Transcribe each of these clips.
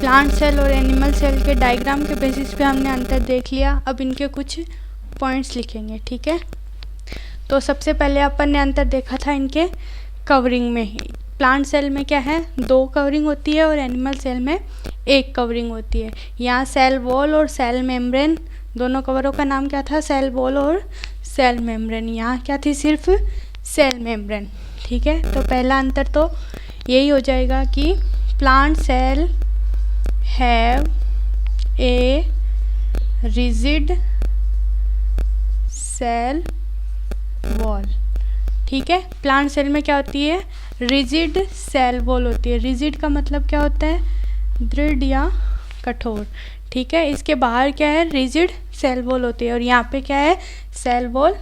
Plant cell और animal cell के diagram के बेसिस पे हमने अंतर देख लिया। अब इनके कुछ पॉइंट्स लिखेंगे, ठीक है। तो सबसे पहले अपन ने अंतर देखा था इनके कवरिंग में। प्लांट सेल में क्या है, 2 कवरिंग होती है और एनिमल सेल में 1 कवरिंग होती है। यहाँ सेल वॉल और सेल मेम्ब्रेन, दोनों कवरों का नाम क्या था, सेल वॉल और सेल मेम्ब्रेन। यहाँ क्या थी, सिर्फ सेल मेम्ब्रेन, ठीक है। तो पहला अंतर तो यही हो जाएगा कि plant cell have a rigid cell wall, ठीक है। प्लांट सेल में क्या होती है, रिजिड सेल वॉल होती है। रिजिड का मतलब क्या होता है, दृढ़ या कठोर, ठीक है। इसके बाहर क्या है, रिजिड सेल वॉल होती है और यहाँ पे क्या है, सेल वॉल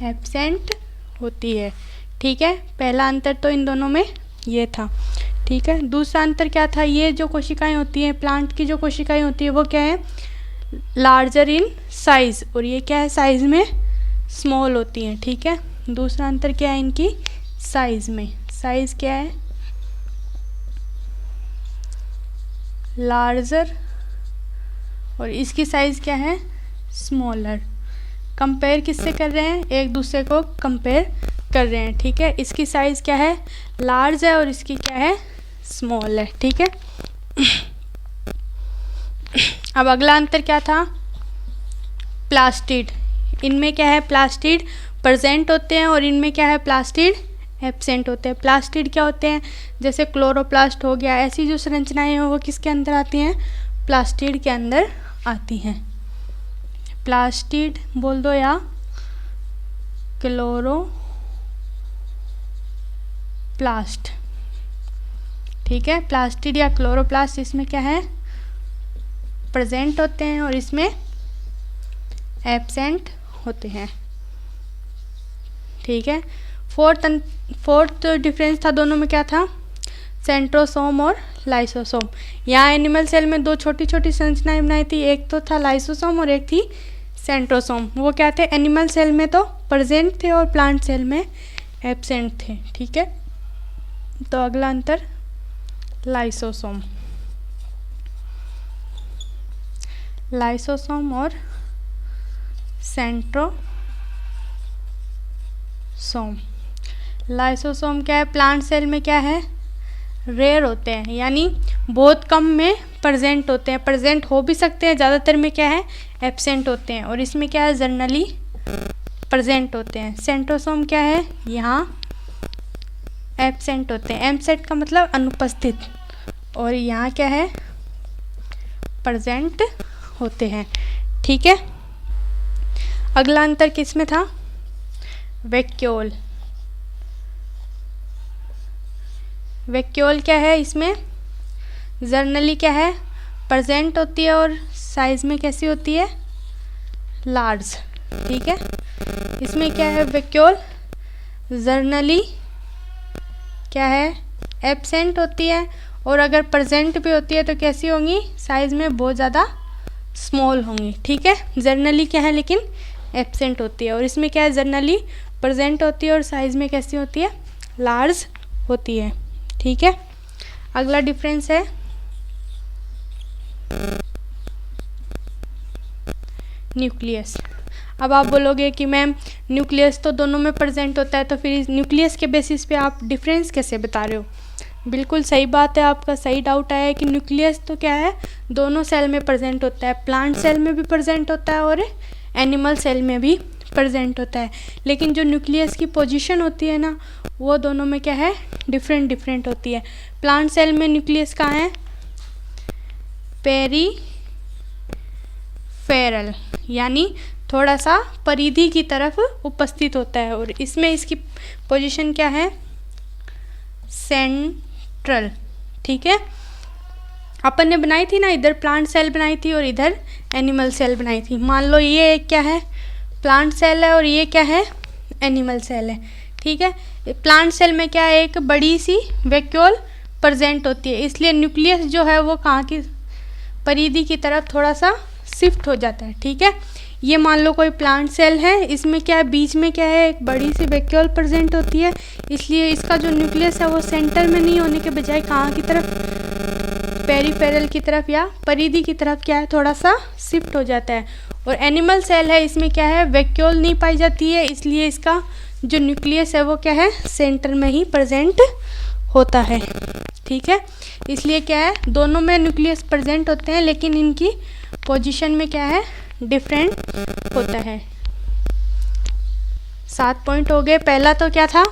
एब्सेंट होती है, ठीक है। पहला अंतर तो इन दोनों में ये था, ठीक है। दूसरा अंतर क्या था, ये जो कोशिकाएं होती हैं, प्लांट की जो कोशिकाएं होती है वो क्या है, लार्जर इन साइज, और ये क्या है, साइज में स्मॉल होती हैं, ठीक है। दूसरा अंतर क्या है इनकी साइज में, साइज क्या है, लार्जर, और इसकी साइज क्या है, स्मॉलर। कंपेयर किससे कर रहे हैं, एक दूसरे को कंपेयर कर रहे हैं, ठीक है। इसकी साइज क्या है, लार्ज है और इसकी क्या है, स्मॉल है, ठीक है। अब अगला अंतर क्या था, प्लास्टिड। इनमें क्या है, प्लास्टिड प्रेजेंट होते हैं और इनमें क्या है, प्लास्टिड एब्सेंट होते हैं। प्लास्टिड क्या होते हैं, जैसे क्लोरोप्लास्ट हो गया, ऐसी जो संरचनाएं हैं वो किसके अंदर आती हैं, प्लास्टिड के अंदर आती हैं। प्लास्टिड बोल दो या क्लोरोप्लास्ट, ठीक है। प्लास्टिड या क्लोरोप्लास्ट इसमें क्या है, प्रेजेंट होते हैं और इसमें एब्सेंट होते हैं, ठीक है। फोर्थ डिफरेंस था दोनों में क्या था, सेंट्रोसोम और लाइसोसोम। यहाँ एनिमल सेल में 2 छोटी छोटी संरचनाएं बनाई थी, एक तो था लाइसोसोम और एक थी सेंट्रोसोम। वो क्या थे, एनिमल सेल में तो प्रेजेंट थे और प्लांट सेल में एब्सेंट थे, ठीक है। तो अगला अंतर लाइसोसोम, लाइसोसोम और सेंट्रोसोम। लाइसोसोम क्या है, प्लांट सेल में क्या है, रेयर होते हैं, यानी बहुत कम में प्रेजेंट होते हैं, प्रेजेंट हो भी सकते हैं, ज़्यादातर में क्या है, एब्सेंट होते हैं, और इसमें क्या है, जनरली प्रेजेंट होते हैं। सेंट्रोसोम क्या है, यहाँ एब्सेंट होते हैं, एब्सेंट का मतलब अनुपस्थित, और यहाँ क्या है, प्रेजेंट होते हैं, ठीक है। अगला अंतर किस में था, वैक्यूल। वैक्यूल क्या है, इसमें जर्नली क्या है, प्रेजेंट होती है और साइज में कैसी होती है, लार्ज, ठीक है। इसमें क्या है, वैक्यूल जर्नली क्या है, एब्सेंट होती है, और अगर प्रेजेंट भी होती है तो कैसी होंगी, साइज में बहुत ज़्यादा स्मॉल होंगी, ठीक है। जर्नली क्या है लेकिन एब्सेंट होती है, और इसमें क्या है, जर्नली प्रेजेंट होती है और साइज में कैसी होती है, लार्ज होती है, ठीक है। अगला डिफरेंस है न्यूक्लियस। अब आप बोलोगे कि मैम न्यूक्लियस तो दोनों में प्रेजेंट होता है, तो फिर न्यूक्लियस के बेसिस पे आप डिफरेंस कैसे बता रहे हो। बिल्कुल सही बात है, आपका सही डाउट आया है कि न्यूक्लियस तो क्या है, दोनों सेल में प्रेजेंट होता है, प्लांट सेल में भी प्रेजेंट होता है और एनिमल सेल में भी प्रेजेंट होता है, लेकिन जो न्यूक्लियस की पोजीशन होती है ना, वो दोनों में क्या है, डिफरेंट होती है। प्लांट सेल में न्यूक्लियस कहाँ है, पेरीफेरल, यानी थोड़ा सा परिधि की तरफ उपस्थित होता है, और इसमें इसकी पोजीशन क्या है, सेंट्रल, ठीक है। अपन ने बनाई थी ना, इधर प्लांट सेल बनाई थी और इधर एनिमल सेल बनाई थी। मान लो ये एक क्या है, प्लांट सेल है और ये क्या है, एनिमल सेल है, ठीक है। प्लांट सेल में क्या है, एक बड़ी सी वैक्यूल प्रेजेंट होती है, इसलिए न्यूक्लियस जो है वो कहाँ की परिधि की तरफ थोड़ा सा शिफ्ट हो जाता है, ठीक है। ये मान लो कोई प्लांट सेल है, इसमें क्या है, बीच में क्या है, एक बड़ी सी वैक्यूल प्रेजेंट होती है, इसलिए इसका जो न्यूक्लियस है वो सेंटर में नहीं होने के बजाय कहाँ की तरफ, पेरिफेरल की तरफ या परिधि की तरफ क्या है, थोड़ा सा शिफ्ट हो जाता है। और एनिमल सेल है, इसमें क्या है, वैक्यूल नहीं पाई जाती है, इसलिए इसका जो न्यूक्लियस है वो क्या है, सेंटर में ही प्रेजेंट होता है। ठीक है, इसलिए क्या है, दोनों में न्यूक्लियस प्रेजेंट होते हैं, लेकिन इनकी पोजीशन में क्या है, डिफरेंट होता है। 7 पॉइंट हो गए। पहला तो क्या था,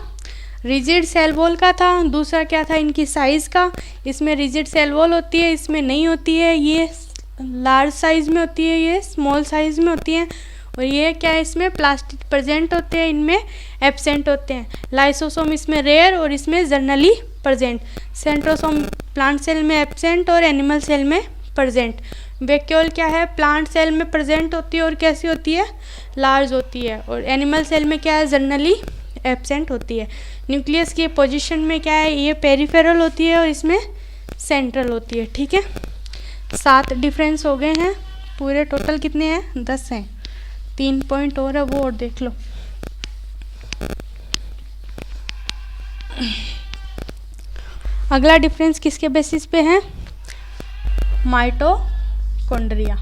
रिजिड सेल वॉल का था। दूसरा क्या था, इनकी साइज़ का। इसमें रिजिड सेल वॉल होती है, इसमें नहीं होती है, ये लार्ज साइज़ में होती है, ये स्मॉल साइज़ में होती है। और ये क्या है, इसमें प्लास्टिड प्रेजेंट होते हैं, इनमें एब्सेंट होते हैं। लाइसोसोम इसमें रेयर और इसमें generally present. Centrosome plant cell में एब्सेंट और एनिमल सेल में प्रेजेंट। वैक्यूल क्या है, प्लांट सेल में प्रेजेंट होती है और कैसी होती है, लार्ज होती है। और एनिमल सेल में क्या है, जर्नली एब्सेंट होती है। न्यूक्लियस की पोजीशन में क्या है, ये पेरिफेरल होती है और इसमें सेंट्रल होती है। ठीक है, 7 डिफरेंस हो गए हैं। पूरे टोटल कितने हैं, 10 हैं। 3 पॉइंट और है, वो और देख लो। अगला डिफरेंस किसके बेसिस पे है, माइटोकॉन्ड्रिया।